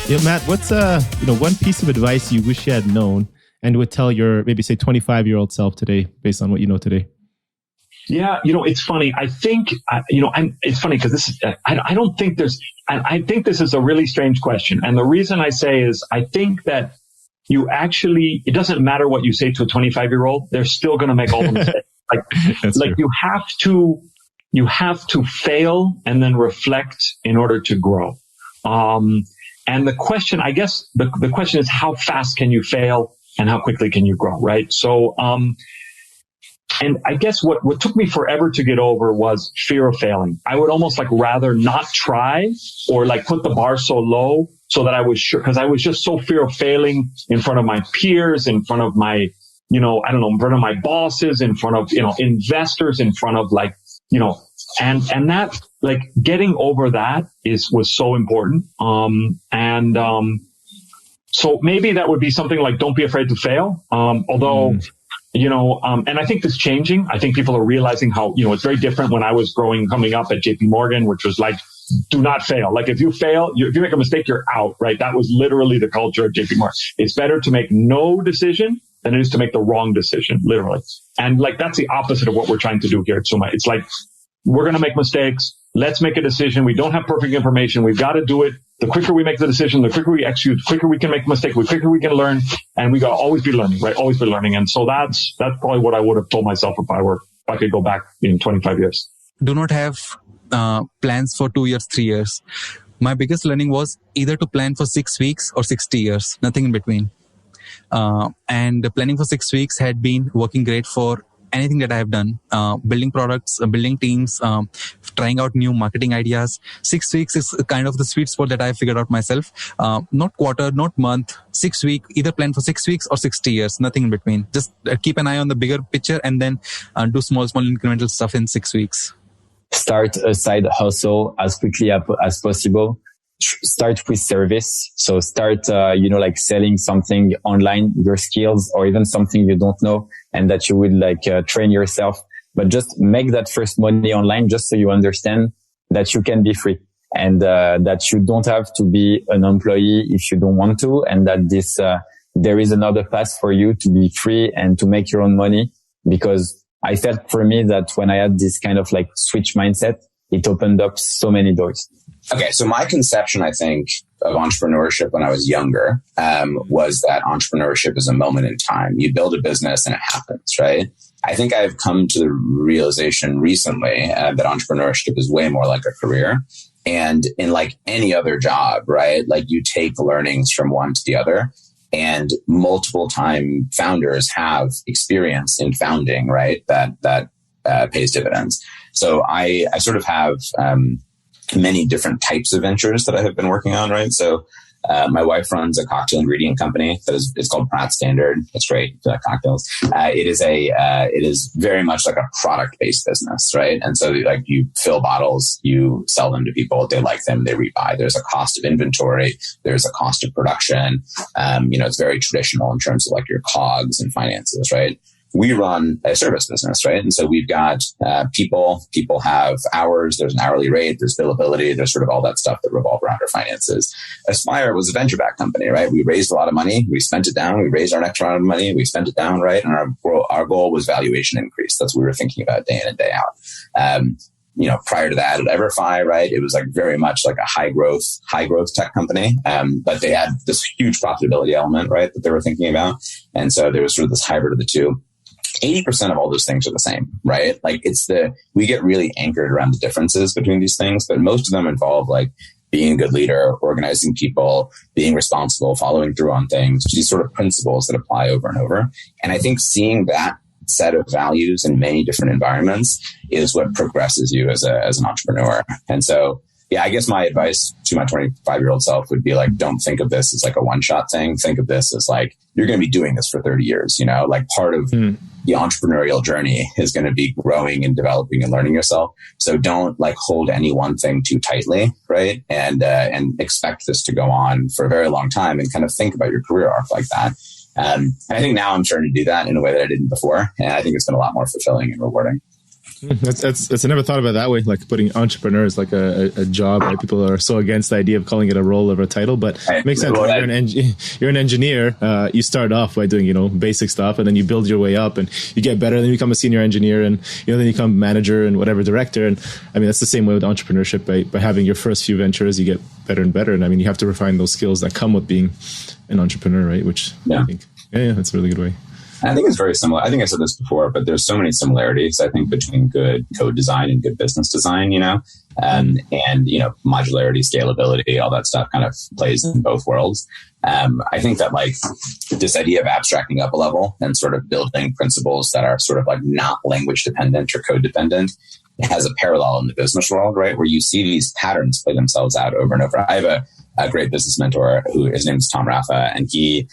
Yeah, Matt, what's one piece of advice you wish you had known and would tell your maybe say 25-year-old self today based on what you know today? Yeah, it's funny. I think it's funny because this is I don't think there's I think this is a really strange question. And the reason I say is I think that it doesn't matter what you say to a 25-year-old, they're still going to make all the mistakes. Like you have to fail and then reflect in order to grow. And the question, I guess the question is how fast can you fail and how quickly can you grow, right? So, and I guess what took me forever to get over was fear of failing. I would almost rather not try or put the bar so low so that I was sure, because I was just so fear of failing in front of my peers, in front of my, in front of my bosses, in front of, investors, in front of and that getting over that was so important. So maybe that would be something like, don't be afraid to fail. And I think this is changing. I think people are realizing how, it's very different when I was coming up at JP Morgan, which was do not fail. If you fail, if you make a mistake, you're out, right? That was literally the culture at JP Morgan. It's better to make no decision than it is to make the wrong decision, literally. And that's the opposite of what we're trying to do here at Suma. It's we're going to make mistakes. Let's make a decision. We don't have perfect information. We've got to do it. The quicker we make the decision, the quicker we execute, the quicker we can make a mistake, the quicker we can learn. And we got to always be learning, right? Always be learning. And so that's probably what I would have told myself if I could go back in 25 years. Do not have plans for 2 years, 3 years. My biggest learning was either to plan for 6 weeks or 60 years, nothing in between. And the planning for 6 weeks had been working great for anything that I have done, building products, building teams, trying out new marketing ideas. 6 weeks is kind of the sweet spot that I figured out myself. Not quarter, not month, 6 week, either plan for 6 weeks or 60 years, nothing in between. Just keep an eye on the bigger picture and then do small incremental stuff in 6 weeks. Start a side hustle as quickly as possible. Start with service. So start, selling something online, your skills, or even something you don't know and that you would train yourself. But just make that first money online just so you understand that you can be free and that you don't have to be an employee if you don't want to, and that there is another path for you to be free and to make your own money. Because I felt for me that when I had this kind of switch mindset, it opened up so many doors. Okay, so my conception, I think, of entrepreneurship when I was younger was that entrepreneurship is a moment in time. You build a business and it happens, right? I think I've come to the realization recently that entrepreneurship is way more like a career. And in any other job, right? You take learnings from one to the other. And multiple time founders have experience in founding, right? That pays dividends. So I sort of have many different types of ventures that I have been working on, right? So my wife runs a cocktail ingredient company it's called Pratt Standard. It's great cocktails. It is very much like a product-based business, right? And so you fill bottles, you sell them to people, they like them, they rebuy. There's a cost of inventory, there's a cost of production. It's very traditional in terms of your COGS and finances, right? We run a service business, right? And so we've got people have hours, there's an hourly rate, there's billability, there's sort of all that stuff that revolve around our finances. Aspire was a venture-backed company, right? We raised a lot of money, we spent it down, we raised our next round of money, we spent it down, right? And our goal was valuation increase. That's what we were thinking about day in and day out. Prior to that at Everfi, right? It was very much a high growth tech company. But they had this huge profitability element, right? That they were thinking about. And so there was sort of this hybrid of the two. 80% of all those things are the same, right? We get really anchored around the differences between these things, but most of them involve being a good leader, organizing people, being responsible, following through on things, these sort of principles that apply over and over. And I think seeing that set of values in many different environments is what progresses you as an entrepreneur. And so, yeah, I guess my advice to my 25-year-old self would be don't think of this as a one-shot thing. Think of this as you're going to be doing this for 30 years, part of the entrepreneurial journey is going to be growing and developing and learning yourself. So don't hold any one thing too tightly, right? And expect this to go on for a very long time and kind of think about your career arc like that. I think now I'm starting to do that in a way that I didn't before. And I think it's been a lot more fulfilling and rewarding. That's I never thought about it that way. Like putting entrepreneur is like a job. Right? People are so against the idea of calling it a role or a title, but it makes sense. You're an engineer. You start off by doing basic stuff, and then you build your way up, and you get better. Then you become a senior engineer, and then you become manager and whatever director. And I mean that's the same way with entrepreneurship. By having your first few ventures, you get better and better. And I mean you have to refine those skills that come with being an entrepreneur, right? Which I think that's a really good way. I think it's very similar. I think I said this before, but there's so many similarities, I think, between good code design and good business design, and modularity, scalability, all that stuff kind of plays in both worlds. I think that like this idea of abstracting up a level and sort of building principles that are sort of like not language dependent or code dependent has a parallel in the business world, right? Where you see these patterns play themselves out over and over. I have a great business mentor his name is Tom Raffa, and he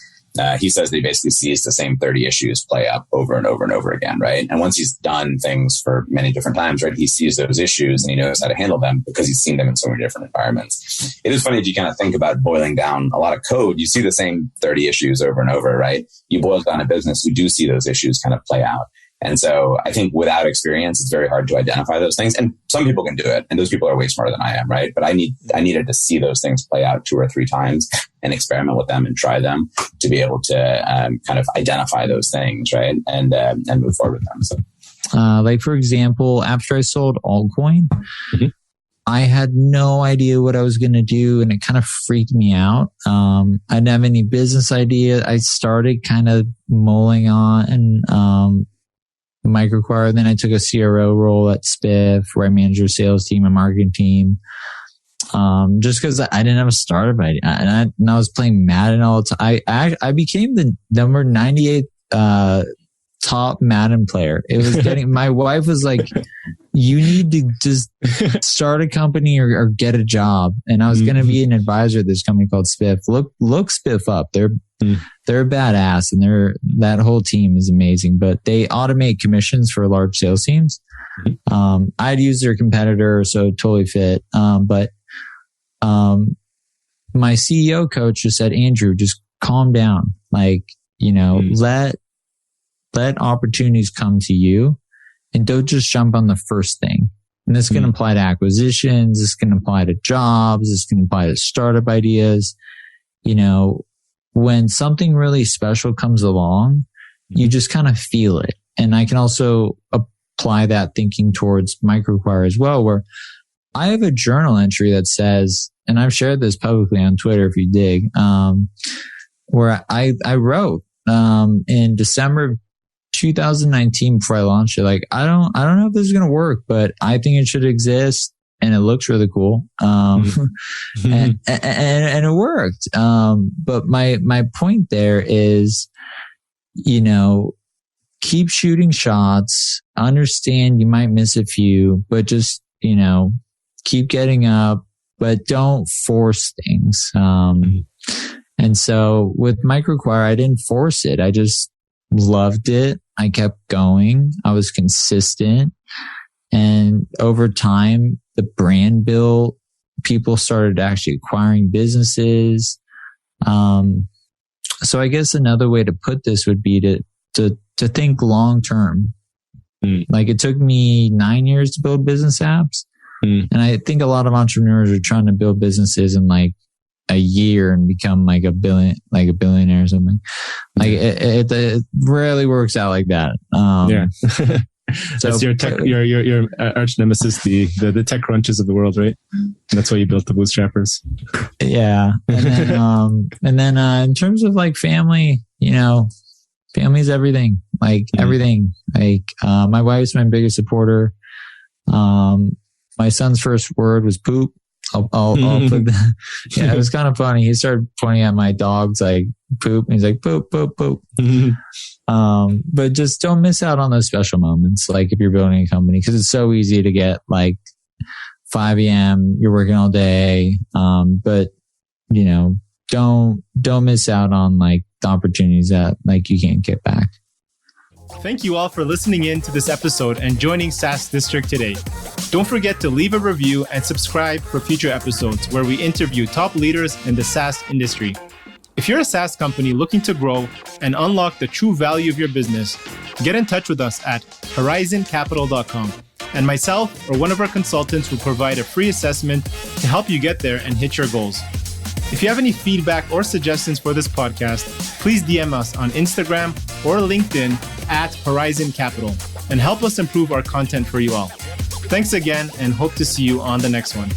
says that he basically sees the same 30 issues play up over and over and over again, right? And once he's done things for many different times, right, he sees those issues and he knows how to handle them because he's seen them in so many different environments. It is funny if you kind of think about boiling down a lot of code, you see the same 30 issues over and over, right? You boil down a business, you do see those issues kind of play out. And so I think without experience, it's very hard to identify those things. And some people can do it. And those people are way smarter than I am, right? But I needed to see those things play out 2 or 3 times and experiment with them and try them to be able to kind of identify those things, right? And move forward with them. So, like for example, after I sold altcoin, I had no idea what I was going to do, and it kind of freaked me out. I didn't have any business idea. I started kind of mulling on MicroAcquire. Then I took a CRO role at Spiff, where I managed their sales team and marketing team. Just because I didn't have a startup idea, and I was playing Madden all the time. I became the number 98 top Madden player. It was getting. My wife was like, "You need to just start a company or get a job." And I was going to be an advisor at this company called Spiff. Look Spiff up. They're badass, and that whole team is amazing. But they automate commissions for large sales teams. I'd use their competitor, so totally fit. But my CEO coach just said, "Andrew, just calm down. Like, let opportunities come to you, and don't just jump on the first thing." And this can apply to acquisitions. This can apply to jobs. This can apply to startup ideas. When something really special comes along, you just kind of feel it. And I can also apply that thinking towards MicroAcquire as well, where I have a journal entry that says, and I've shared this publicly on Twitter if you dig, where I wrote in December of 2019 before I launched it, like, I don't know if this is going to work, but I think it should exist. And it looks really cool. And it worked. But my point there is, keep shooting shots, understand you might miss a few, but just, keep getting up, but don't force things. And so with MicroAcquire, I didn't force it. I just loved it. I kept going. I was consistent. And over time, the brand built, people started actually acquiring businesses. So I guess another way to put this would be to think long term. Like it took me 9 years to build business apps. And I think a lot of entrepreneurs are trying to build businesses in like a year and become like a billionaire or something. Like it rarely works out like that. So that's your tech, your arch nemesis, the tech crunches of the world, right? And that's why you built the Bootstrappers. Yeah. And then in terms of like family, family's everything, like everything. Like, my wife's my biggest supporter. My son's first word was poop. I'll put that. Yeah, it was kind of funny. He started pointing at my dogs like poop, and he's like poop, poop, poop. But just don't miss out on those special moments. Like if you're building a company, because it's so easy to get like 5 a.m. you're working all day. But don't miss out on like the opportunities that like you can't get back. Thank you all for listening in to this episode and joining SaaS District today. Don't forget to leave a review and subscribe for future episodes where we interview top leaders in the SaaS industry. If you're a SaaS company looking to grow and unlock the true value of your business, get in touch with us at horizoncapital.com. and myself or one of our consultants will provide a free assessment to help you get there and hit your goals. If you have any feedback or suggestions for this podcast, please DM us on Instagram or LinkedIn at Horizon Capital and help us improve our content for you all. Thanks again and hope to see you on the next one.